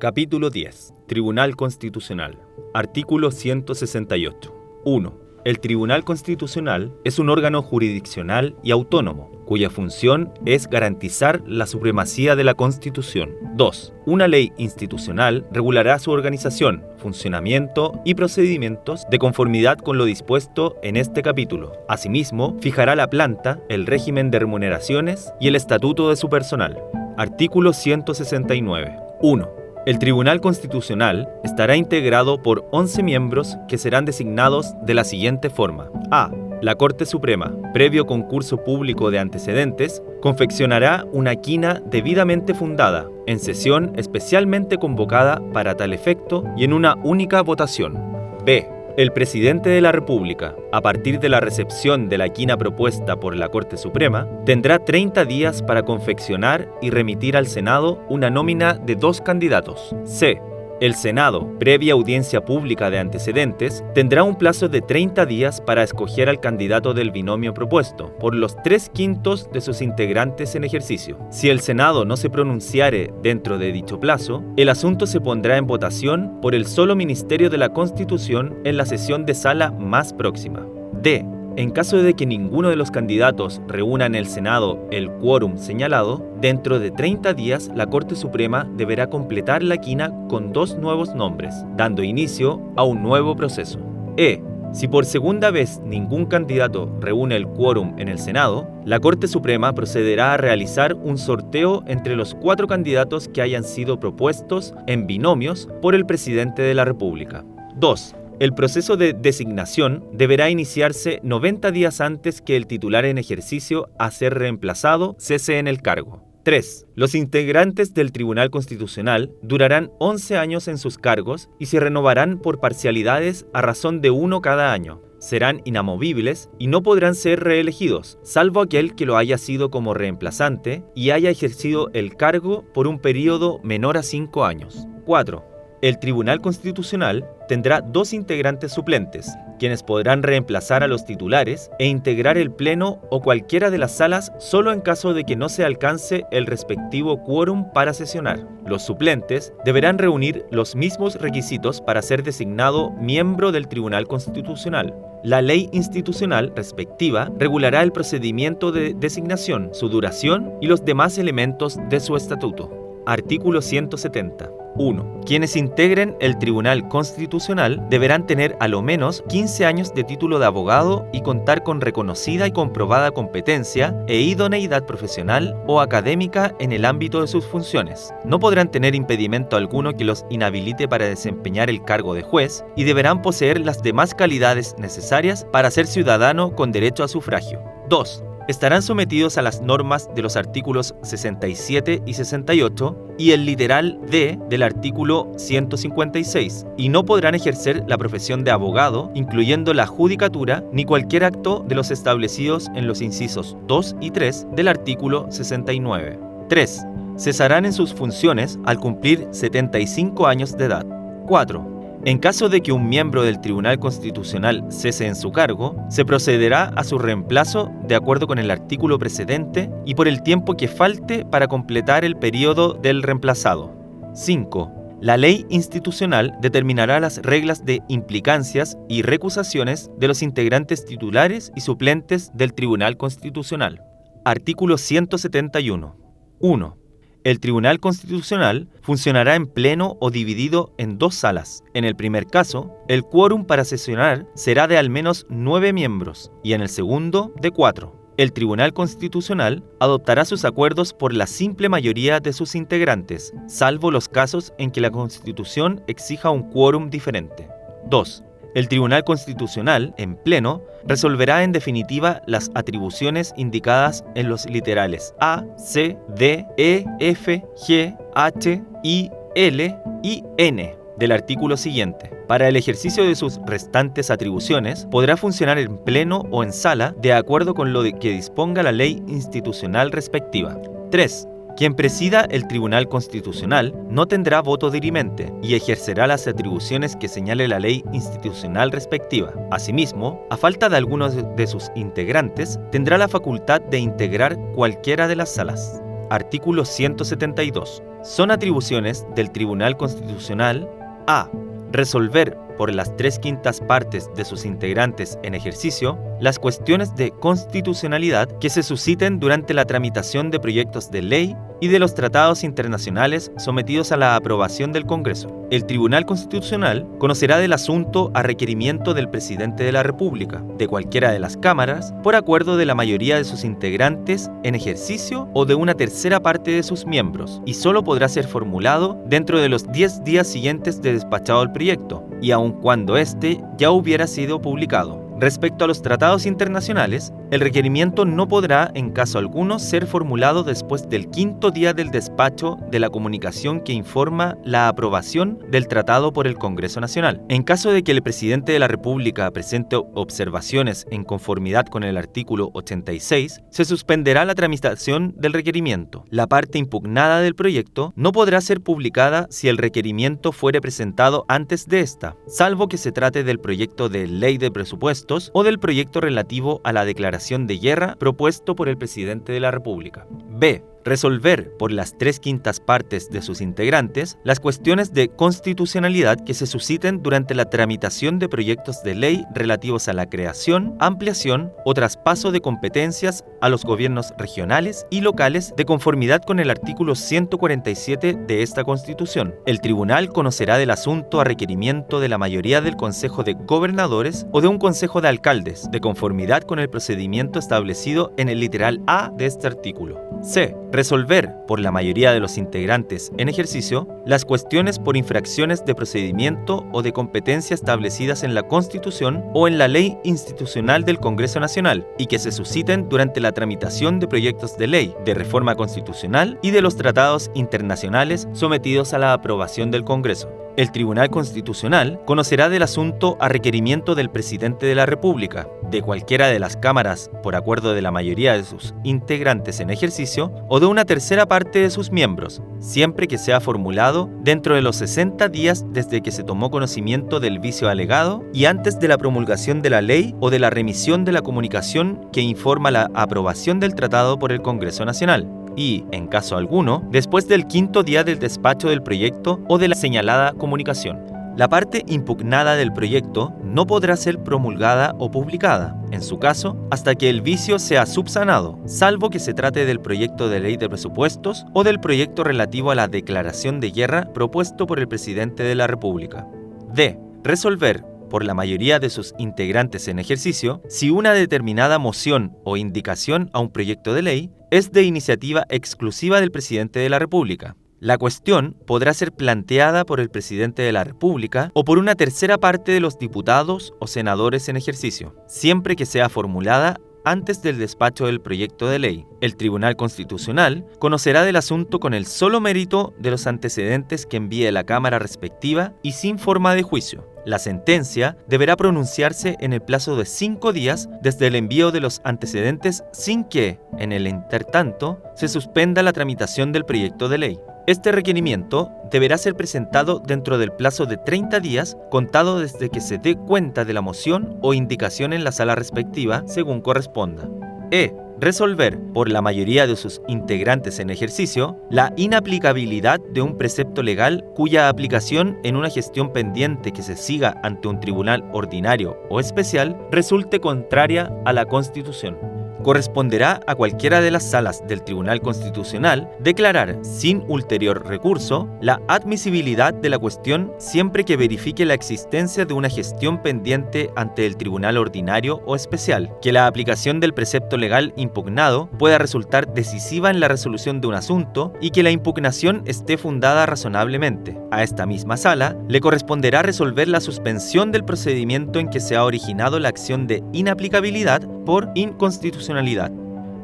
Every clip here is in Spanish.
Capítulo 10. Tribunal Constitucional. Artículo 168. 1. El Tribunal Constitucional es un órgano jurisdiccional y autónomo, cuya función es garantizar la supremacía de la Constitución. 2. Una ley institucional regulará su organización, funcionamiento y procedimientos de conformidad con lo dispuesto en este capítulo. Asimismo, fijará la planta, el régimen de remuneraciones y el estatuto de su personal. Artículo 169. 1. El Tribunal Constitucional estará integrado por 11 miembros que serán designados de la siguiente forma. A. La Corte Suprema, previo concurso público de antecedentes, confeccionará una quina debidamente fundada, en sesión especialmente convocada para tal efecto y en una única votación. B. El Presidente de la República, a partir de la recepción de la quina propuesta por la Corte Suprema, tendrá 30 días para confeccionar y remitir al Senado una nómina de 2 candidatos. C. El Senado, previa audiencia pública de antecedentes, tendrá un plazo de 30 días para escoger al candidato del binomio propuesto, por los 3/5 de sus integrantes en ejercicio. Si el Senado no se pronunciare dentro de dicho plazo, el asunto se pondrá en votación por el solo Ministerio de la Constitución en la sesión de sala más próxima. D. En caso de que ninguno de los candidatos reúna en el Senado el quórum señalado, dentro de 30 días la Corte Suprema deberá completar la quina con 2 nuevos nombres, dando inicio a un nuevo proceso. E. Si por segunda vez ningún candidato reúne el quórum en el Senado, la Corte Suprema procederá a realizar un sorteo entre los 4 candidatos que hayan sido propuestos en binomios por el Presidente de la República. 2. El proceso de designación deberá iniciarse 90 días antes que el titular en ejercicio a ser reemplazado cese en el cargo. 3. Los integrantes del Tribunal Constitucional durarán 11 años en sus cargos y se renovarán por parcialidades a razón de 1 cada año. Serán inamovibles y no podrán ser reelegidos, salvo aquel que lo haya sido como reemplazante y haya ejercido el cargo por un periodo menor a 5 años. 4. El Tribunal Constitucional tendrá 2 integrantes suplentes, quienes podrán reemplazar a los titulares e integrar el Pleno o cualquiera de las salas solo en caso de que no se alcance el respectivo quórum para sesionar. Los suplentes deberán reunir los mismos requisitos para ser designado miembro del Tribunal Constitucional. La ley institucional respectiva regulará el procedimiento de designación, su duración y los demás elementos de su estatuto. Artículo 170. 1. Quienes integren el Tribunal Constitucional deberán tener a lo menos 15 años de título de abogado y contar con reconocida y comprobada competencia e idoneidad profesional o académica en el ámbito de sus funciones. No podrán tener impedimento alguno que los inhabilite para desempeñar el cargo de juez y deberán poseer las demás calidades necesarias para ser ciudadano con derecho a sufragio. 2. Estarán sometidos a las normas de los artículos 67 y 68 y el literal D del artículo 156 y no podrán ejercer la profesión de abogado, incluyendo la judicatura, ni cualquier acto de los establecidos en los incisos 2 y 3 del artículo 69. 3. Cesarán en sus funciones al cumplir 75 años de edad. 4. En caso de que un miembro del Tribunal Constitucional cese en su cargo, se procederá a su reemplazo de acuerdo con el artículo precedente y por el tiempo que falte para completar el periodo del reemplazado. 5. La ley institucional determinará las reglas de implicancias y recusaciones de los integrantes titulares y suplentes del Tribunal Constitucional. Artículo 171. 1. El Tribunal Constitucional funcionará en pleno o dividido en 2 salas. En el primer caso, el quórum para sesionar será de al menos 9 miembros y en el segundo, de 4. El Tribunal Constitucional adoptará sus acuerdos por la simple mayoría de sus integrantes, salvo los casos en que la Constitución exija un quórum diferente. 2. El Tribunal Constitucional, en pleno, resolverá en definitiva las atribuciones indicadas en los literales A, C, D, E, F, G, H, I, L y N del artículo siguiente. Para el ejercicio de sus restantes atribuciones, podrá funcionar en pleno o en sala de acuerdo con lo que disponga la ley institucional respectiva. 3. Quien presida el Tribunal Constitucional no tendrá voto dirimente y ejercerá las atribuciones que señale la ley institucional respectiva. Asimismo, a falta de algunos de sus integrantes, tendrá la facultad de integrar cualquiera de las salas. Artículo 172. Son atribuciones del Tribunal Constitucional a. Resolver por las 3/5 partes de sus integrantes en ejercicio las cuestiones de constitucionalidad que se susciten durante la tramitación de proyectos de ley y de los tratados internacionales sometidos a la aprobación del Congreso. El Tribunal Constitucional conocerá del asunto a requerimiento del Presidente de la República, de cualquiera de las cámaras, por acuerdo de la mayoría de sus integrantes en ejercicio o de una tercera parte de sus miembros, y solo podrá ser formulado dentro de los 10 días siguientes de despachado el proyecto, y aun cuando éste ya hubiera sido publicado. Respecto a los tratados internacionales, el requerimiento no podrá, en caso alguno, ser formulado después del 5º día del despacho de la comunicación que informa la aprobación del tratado por el Congreso Nacional. En caso de que el Presidente de la República presente observaciones en conformidad con el artículo 86, se suspenderá la tramitación del requerimiento. La parte impugnada del proyecto no podrá ser publicada si el requerimiento fuere presentado antes de esta, salvo que se trate del proyecto de ley de presupuestos o del proyecto relativo a la declaración de guerra propuesto por el Presidente de la República. B. Resolver por las 3/5 partes de sus integrantes las cuestiones de constitucionalidad que se susciten durante la tramitación de proyectos de ley relativos a la creación, ampliación o traspaso de competencias a los gobiernos regionales y locales de conformidad con el artículo 147 de esta Constitución. El tribunal conocerá del asunto a requerimiento de la mayoría del Consejo de Gobernadores o de un Consejo de Alcaldes, de conformidad con el procedimiento establecido en el literal A de este artículo. C. Resolver, por la mayoría de los integrantes en ejercicio, las cuestiones por infracciones de procedimiento o de competencia establecidas en la Constitución o en la Ley Institucional del Congreso Nacional y que se susciten durante la tramitación de proyectos de ley, de reforma constitucional y de los tratados internacionales sometidos a la aprobación del Congreso. El Tribunal Constitucional conocerá del asunto a requerimiento del Presidente de la República, de cualquiera de las cámaras por acuerdo de la mayoría de sus integrantes en ejercicio o de una tercera parte de sus miembros, siempre que sea formulado dentro de los 60 días desde que se tomó conocimiento del vicio alegado y antes de la promulgación de la ley o de la remisión de la comunicación que informa la aprobación del tratado por el Congreso Nacional. Y, en caso alguno, después del 5º día del despacho del proyecto o de la señalada comunicación. La parte impugnada del proyecto no podrá ser promulgada o publicada, en su caso, hasta que el vicio sea subsanado, salvo que se trate del proyecto de ley de presupuestos o del proyecto relativo a la declaración de guerra propuesto por el Presidente de la República. D. Resolver, por la mayoría de sus integrantes en ejercicio, si una determinada moción o indicación a un proyecto de ley es de iniciativa exclusiva del Presidente de la República. La cuestión podrá ser planteada por el Presidente de la República o por una tercera parte de los diputados o senadores en ejercicio, siempre que sea formulada antes del despacho del proyecto de ley. El Tribunal Constitucional conocerá del asunto con el solo mérito de los antecedentes que envíe la Cámara respectiva y sin forma de juicio. La sentencia deberá pronunciarse en el plazo de 5 días desde el envío de los antecedentes sin que, en el intertanto, se suspenda la tramitación del proyecto de ley. Este requerimiento deberá ser presentado dentro del plazo de 30 días contado desde que se dé cuenta de la moción o indicación en la sala respectiva, según corresponda. E. Resolver, por la mayoría de sus integrantes en ejercicio, la inaplicabilidad de un precepto legal cuya aplicación en una gestión pendiente que se siga ante un tribunal ordinario o especial resulte contraria a la Constitución. Corresponderá a cualquiera de las salas del Tribunal Constitucional declarar, sin ulterior recurso, la admisibilidad de la cuestión siempre que verifique la existencia de una gestión pendiente ante el Tribunal Ordinario o Especial, que la aplicación del precepto legal impugnado pueda resultar decisiva en la resolución de un asunto y que la impugnación esté fundada razonablemente. A esta misma sala le corresponderá resolver la suspensión del procedimiento en que se ha originado la acción de inaplicabilidad por inconstitucionalidad.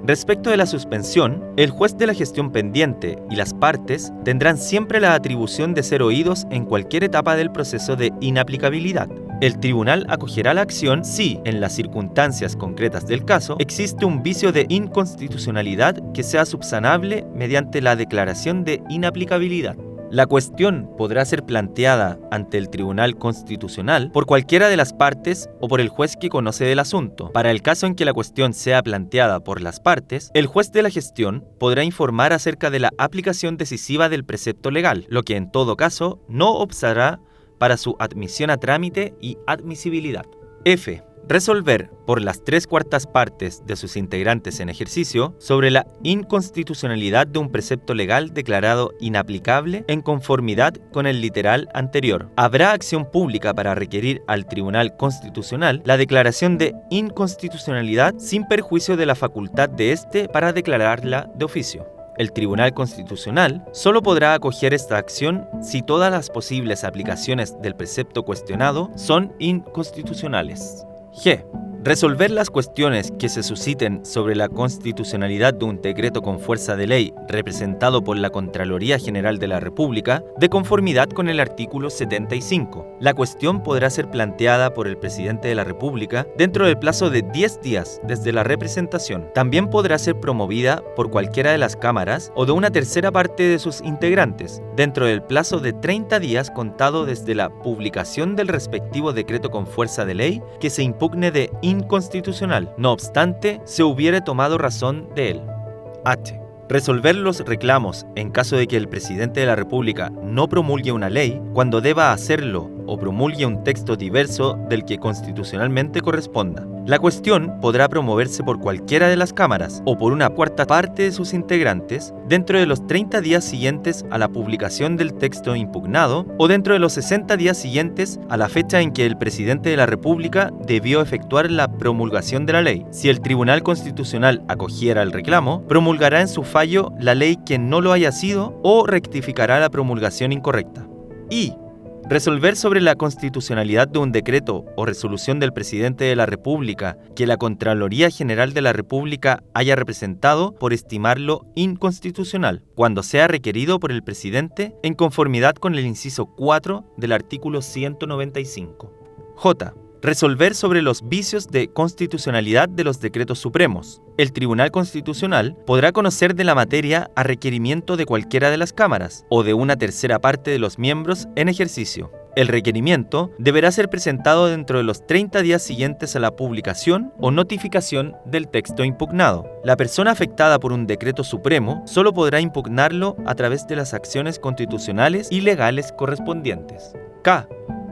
Respecto de la suspensión, el juez de la gestión pendiente y las partes tendrán siempre la atribución de ser oídos en cualquier etapa del proceso de inaplicabilidad. El tribunal acogerá la acción si, en las circunstancias concretas del caso, existe un vicio de inconstitucionalidad que sea subsanable mediante la declaración de inaplicabilidad. La cuestión podrá ser planteada ante el Tribunal Constitucional por cualquiera de las partes o por el juez que conoce del asunto. Para el caso en que la cuestión sea planteada por las partes, el juez de la gestión podrá informar acerca de la aplicación decisiva del precepto legal, lo que en todo caso no obstará para su admisión a trámite y admisibilidad. F. Resolver por las 3/4 partes de sus integrantes en ejercicio sobre la inconstitucionalidad de un precepto legal declarado inaplicable en conformidad con el literal anterior. Habrá acción pública para requerir al Tribunal Constitucional la declaración de inconstitucionalidad sin perjuicio de la facultad de éste para declararla de oficio. El Tribunal Constitucional solo podrá acoger esta acción si todas las posibles aplicaciones del precepto cuestionado son inconstitucionales. G. Resolver las cuestiones que se susciten sobre la constitucionalidad de un decreto con fuerza de ley representado por la Contraloría General de la República de conformidad con el artículo 75. La cuestión podrá ser planteada por el Presidente de la República dentro del plazo de 10 días desde la representación. También podrá ser promovida por cualquiera de las cámaras o de una tercera parte de sus integrantes dentro del plazo de 30 días contado desde la publicación del respectivo decreto con fuerza de ley que se impugne de inconstitucional, no obstante, se hubiere tomado razón de él. H. Resolver los reclamos en caso de que el Presidente de la República no promulgue una ley cuando deba hacerlo o promulgue un texto diverso del que constitucionalmente corresponda. La cuestión podrá promoverse por cualquiera de las cámaras o por una 1/4 parte de sus integrantes dentro de los 30 días siguientes a la publicación del texto impugnado o dentro de los 60 días siguientes a la fecha en que el Presidente de la República debió efectuar la promulgación de la ley. Si el Tribunal Constitucional acogiera el reclamo, promulgará en su fallo la ley que no lo haya sido o rectificará la promulgación incorrecta. Y resolver sobre la constitucionalidad de un decreto o resolución del Presidente de la República que la Contraloría General de la República haya representado por estimarlo inconstitucional, cuando sea requerido por el Presidente en conformidad con el inciso 4 del artículo 195. J. Resolver sobre los vicios de constitucionalidad de los decretos supremos. El Tribunal Constitucional podrá conocer de la materia a requerimiento de cualquiera de las cámaras o de una tercera parte de los miembros en ejercicio. El requerimiento deberá ser presentado dentro de los 30 días siguientes a la publicación o notificación del texto impugnado. La persona afectada por un decreto supremo solo podrá impugnarlo a través de las acciones constitucionales y legales correspondientes. K.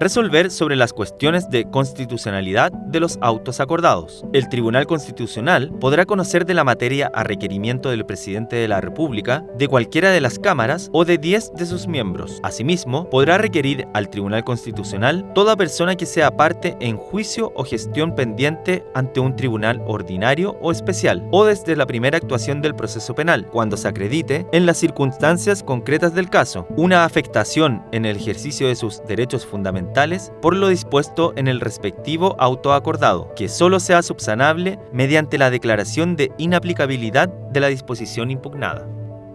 Resolver sobre las cuestiones de constitucionalidad de los autos acordados. El Tribunal Constitucional podrá conocer de la materia a requerimiento del Presidente de la República, de cualquiera de las cámaras o de 10 de sus miembros. Asimismo, podrá requerir al Tribunal Constitucional toda persona que sea parte en juicio o gestión pendiente ante un tribunal ordinario o especial, o desde la primera actuación del proceso penal, cuando se acredite, en las circunstancias concretas del caso, una afectación en el ejercicio de sus derechos fundamentales por lo dispuesto en el respectivo auto acordado, que solo sea subsanable mediante la declaración de inaplicabilidad de la disposición impugnada.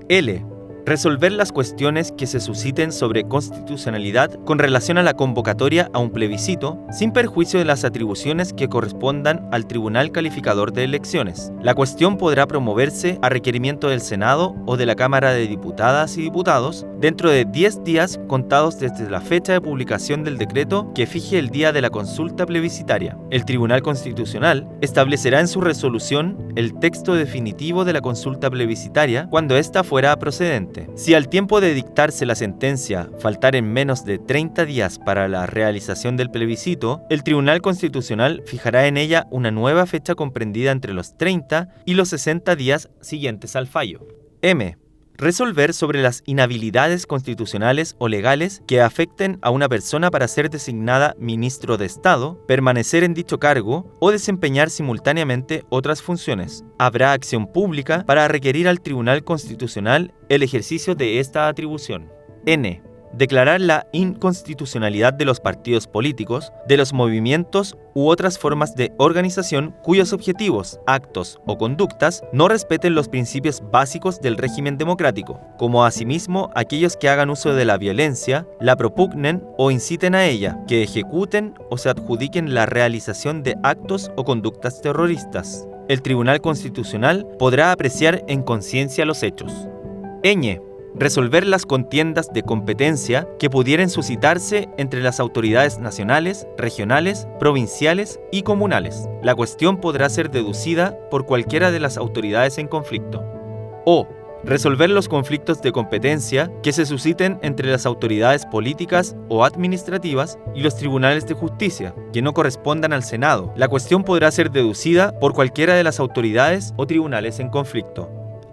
L. Resolver las cuestiones que se susciten sobre constitucionalidad con relación a la convocatoria a un plebiscito, sin perjuicio de las atribuciones que correspondan al Tribunal Calificador de Elecciones. La cuestión podrá promoverse a requerimiento del Senado o de la Cámara de Diputadas y Diputados dentro de 10 días contados desde la fecha de publicación del decreto que fije el día de la consulta plebiscitaria. El Tribunal Constitucional establecerá en su resolución el texto definitivo de la consulta plebiscitaria cuando ésta fuera procedente. Si al tiempo de dictarse la sentencia faltaren menos de 30 días para la realización del plebiscito, el Tribunal Constitucional fijará en ella una nueva fecha comprendida entre los 30 y los 60 días siguientes al fallo. M. Resolver sobre las inhabilidades constitucionales o legales que afecten a una persona para ser designada ministro de Estado, permanecer en dicho cargo o desempeñar simultáneamente otras funciones. Habrá acción pública para requerir al Tribunal Constitucional el ejercicio de esta atribución. N. Declarar la inconstitucionalidad de los partidos políticos, de los movimientos u otras formas de organización cuyos objetivos, actos o conductas no respeten los principios básicos del régimen democrático, como asimismo aquellos que hagan uso de la violencia, la propugnen o inciten a ella, que ejecuten o se adjudiquen la realización de actos o conductas terroristas. El Tribunal Constitucional podrá apreciar en conciencia los hechos. Ñ. resolver las contiendas de competencia que pudieran suscitarse entre las autoridades nacionales, regionales, provinciales y comunales. La cuestión podrá ser deducida por cualquiera de las autoridades en conflicto. O resolver los conflictos de competencia que se susciten entre las autoridades políticas o administrativas y los tribunales de justicia, que no correspondan al Senado. La cuestión podrá ser deducida por cualquiera de las autoridades o tribunales en conflicto.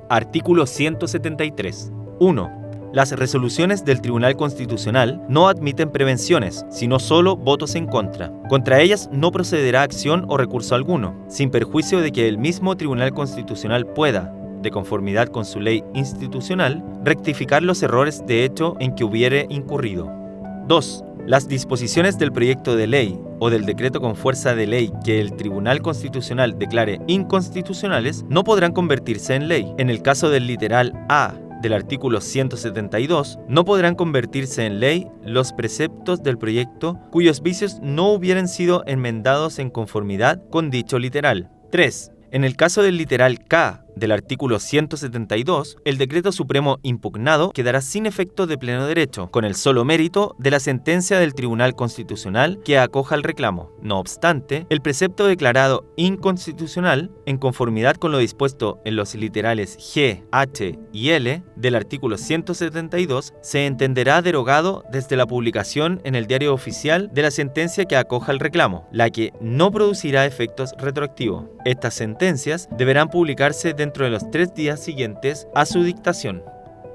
Artículo 173. 1. Las resoluciones del Tribunal Constitucional no admiten prevenciones, sino solo votos en contra. Contra ellas no procederá acción o recurso alguno, sin perjuicio de que el mismo Tribunal Constitucional pueda, de conformidad con su ley institucional, rectificar los errores de hecho en que hubiere incurrido. 2. Las disposiciones del proyecto de ley o del decreto con fuerza de ley que el Tribunal Constitucional declare inconstitucionales no podrán convertirse en ley. En el caso del literal A del artículo 172, no podrán convertirse en ley los preceptos del proyecto cuyos vicios no hubieran sido enmendados en conformidad con dicho literal. 3. En el caso del literal K del artículo 172, el decreto supremo impugnado quedará sin efecto de pleno derecho, con el solo mérito de la sentencia del Tribunal Constitucional que acoja el reclamo. No obstante, el precepto declarado inconstitucional, en conformidad con lo dispuesto en los literales G, H y L del artículo 172, se entenderá derogado desde la publicación en el Diario Oficial de la sentencia que acoja el reclamo, la que no producirá efectos retroactivos. Estas sentencias deberán publicarse dentro de los 3 días siguientes a su dictación.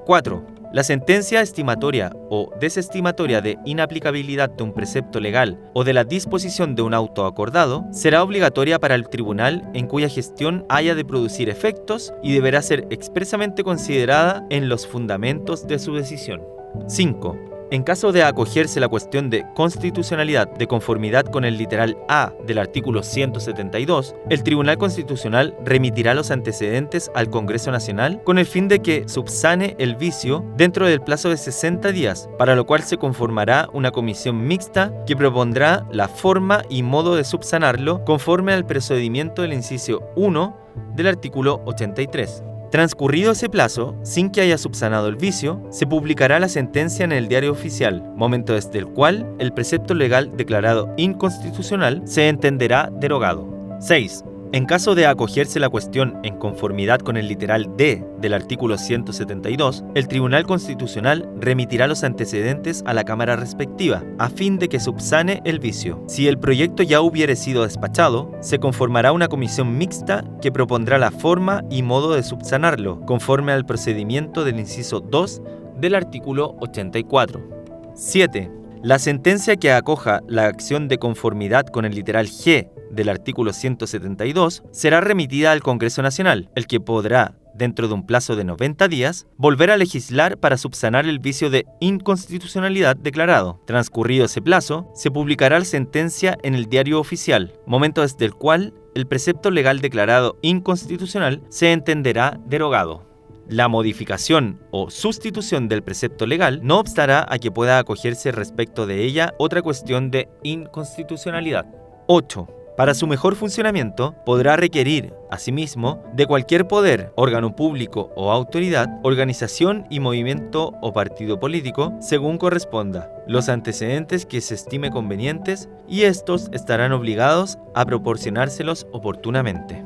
4. La sentencia estimatoria o desestimatoria de inaplicabilidad de un precepto legal o de la disposición de un auto acordado será obligatoria para el tribunal en cuya gestión haya de producir efectos y deberá ser expresamente considerada en los fundamentos de su decisión. 5. En caso de acogerse la cuestión de constitucionalidad de conformidad con el literal A del artículo 172, el Tribunal Constitucional remitirá los antecedentes al Congreso Nacional con el fin de que subsane el vicio dentro del plazo de 60 días, para lo cual se conformará una comisión mixta que propondrá la forma y modo de subsanarlo conforme al procedimiento del inciso 1 del artículo 83. Transcurrido ese plazo, sin que haya subsanado el vicio, se publicará la sentencia en el Diario Oficial, momento desde el cual el precepto legal declarado inconstitucional se entenderá derogado. 6. En caso de acogerse la cuestión en conformidad con el literal D del artículo 172, el Tribunal Constitucional remitirá los antecedentes a la Cámara respectiva, a fin de que subsane el vicio. Si el proyecto ya hubiere sido despachado, se conformará una comisión mixta que propondrá la forma y modo de subsanarlo, conforme al procedimiento del inciso 2 del artículo 84. 7. La sentencia que acoja la acción de conformidad con el literal G del artículo 172 será remitida al Congreso Nacional, el que podrá, dentro de un plazo de 90 días, volver a legislar para subsanar el vicio de inconstitucionalidad declarado. Transcurrido ese plazo, se publicará la sentencia en el Diario Oficial, momento desde el cual el precepto legal declarado inconstitucional se entenderá derogado. La modificación o sustitución del precepto legal no obstará a que pueda acogerse respecto de ella otra cuestión de inconstitucionalidad. 8. Para su mejor funcionamiento, podrá requerir, asimismo, de cualquier poder, órgano público o autoridad, organización y movimiento o partido político, según corresponda, los antecedentes que se estime convenientes, y estos estarán obligados a proporcionárselos oportunamente.